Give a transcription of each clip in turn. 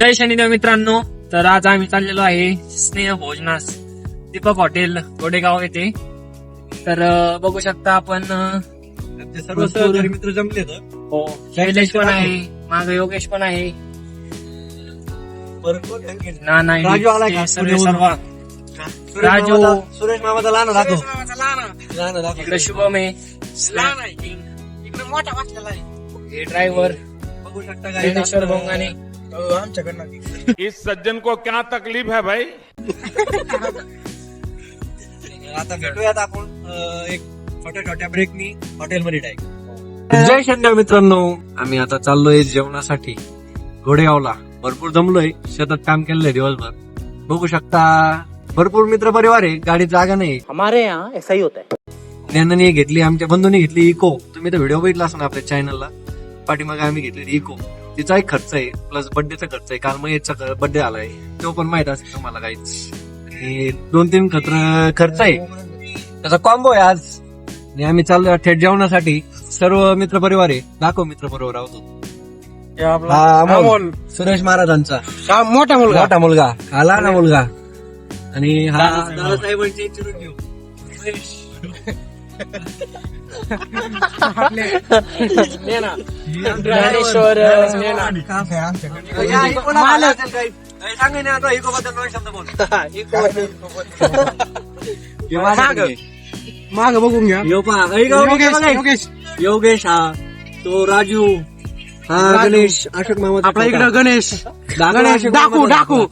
जय शनिदेव मित्रांनो. तर आज आम्ही चाललेलो आहे स्नेह भोजनास दीपक हॉटेल गोडेगाव येथे. तर बघू शकता आपण सर्व सहकारी मित्र जमले तर हो शैलेश पण आहे, माग योगेश पण आहे, नाना राजू आला का? सर्व राजू सुरेश मामाचा लहान दाखव. इकडे शुभम आहे, इकडे मोठा वाचलेला आहे, हे ड्रायव्हर बघू शकता ज्ञानेश्वर भोंगाने. आमच्याकडनं इस सज्जन को क्या तकलीफ है भाई? आता भेटूयात आपण एक छोट्या छोट्या ब्रेकनी हॉटेलमध्ये डायरेक्ट. जय शनिदेव मित्रांनो, आम्ही आता चाललोय जेवणासाठी घोडेगावला. भरपूर जमलोय, शेतात काम केलंय दिवसभर. बघू शकता भरपूर मित्र परिवार आहे, गाडीत जागा नाही. हमारे यहाँ ऐसा ही होता है. ज्ञानाने घेतली, आमच्या बंधूने घेतली इको. तुम्ही तर व्हिडिओ बघितला असं आपल्या चॅनलला. पाठीमागे आम्ही घेतलेली इको. तिचा एक खर्च आहे, प्लस बर्थडेचा खर्च आहे. काल महेशचा बर्थडे आलाय, तो पण माहित असेल तुम्हाला काहीच. 2-3 खर्च आहे, त्याचा कॉम्बो आहे आज. आणि आम्ही चाललोय थेट जेवणासाठी. सर्व मित्र परिवार आहे. दाखव मित्र परिवार आहोत. सुरेश महाराजांचा मोठा मुलगा, हा लहान मुलगा. आणि हा दादासाहेबांचे चिरंजीव ज्ञानेश्वर माग बघून घ्या. योगेश हा, तो राजू, हा गणेश, अशोक मामा आपला इकडे गणेश डाकू.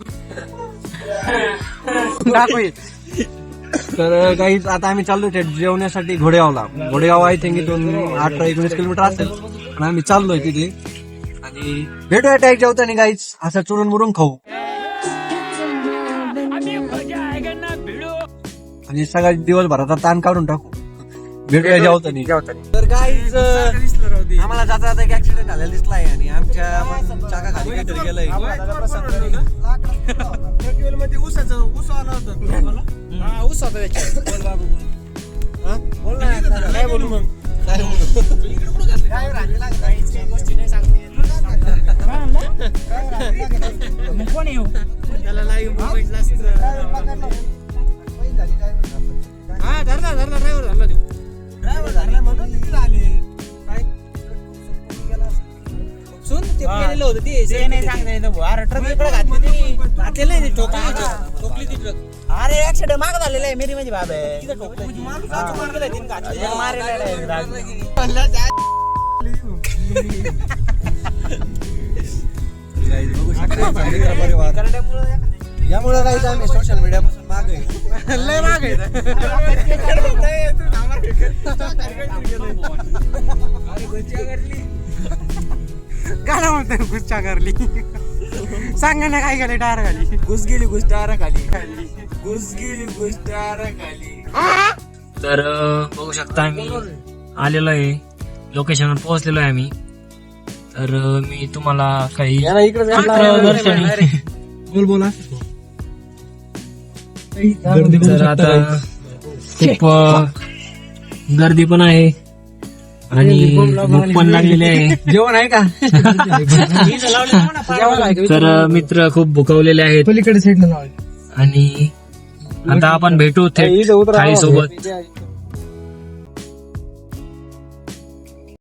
तर काही आता आम्ही चाललोय जेवण्यासाठी घोडेगावला. घोडेगाव आय थिंक इथून 18-19 किलोमीटर असेल. आणि आम्ही चाललोय तिथे आणि भेटूया डायरेक्ट जेवताना. काहीच असं चुरून मुरून खाऊ आणि सगळ्या दिवसभराचा ताण काढून टाकू. भेटूया जेवताना. तर काहीच आम्हाला जाता जाता एक ऍक्सिडेंट झालेला दिसलाय आणि आमच्या चाका खाली काहीतरी गेलंय. ऊस होता त्याच्यात. बोल ना, काय बोलू मग, काय बोलू. त्याला लाईव्ह मोबाईल हा धरला ड्रायव्हर धरला तो. ड्रायव्हर धरला म्हणून तिथे आले. काय सुन ते पेलेलं होतं ते नाही सांगता येतं. अरे ट्रक इकडे घातलेलं नाही ते, ठोकली ती ट्रक. अरे ऍक्सिडेंट माग झालेला आहे. मेरी माझी बाब आहे तिथे ठोकली. यामुळे काही आम्ही सोशल मीडिया पासून माग आहे, लय माग आहे. काय म्हणतोय गुच्चा करली, सांगा ना काय गेले टायर खाली. घुस गेली टायर खाली. तर बघू शकता आम्ही आलेलो आहे, लोकेशनवर पोहोचलेलो आहे आम्ही. तर मी तुम्हाला काही बोला. तर आता खूप गर्दी पण आहे आणि भूक पण लागलेली आहे. जेवण आहे का? तर मित्र खूप भुकवलेले आहेत पलीकडे साईडला आणि आता आपण भेटू थेट थाळी सोबत.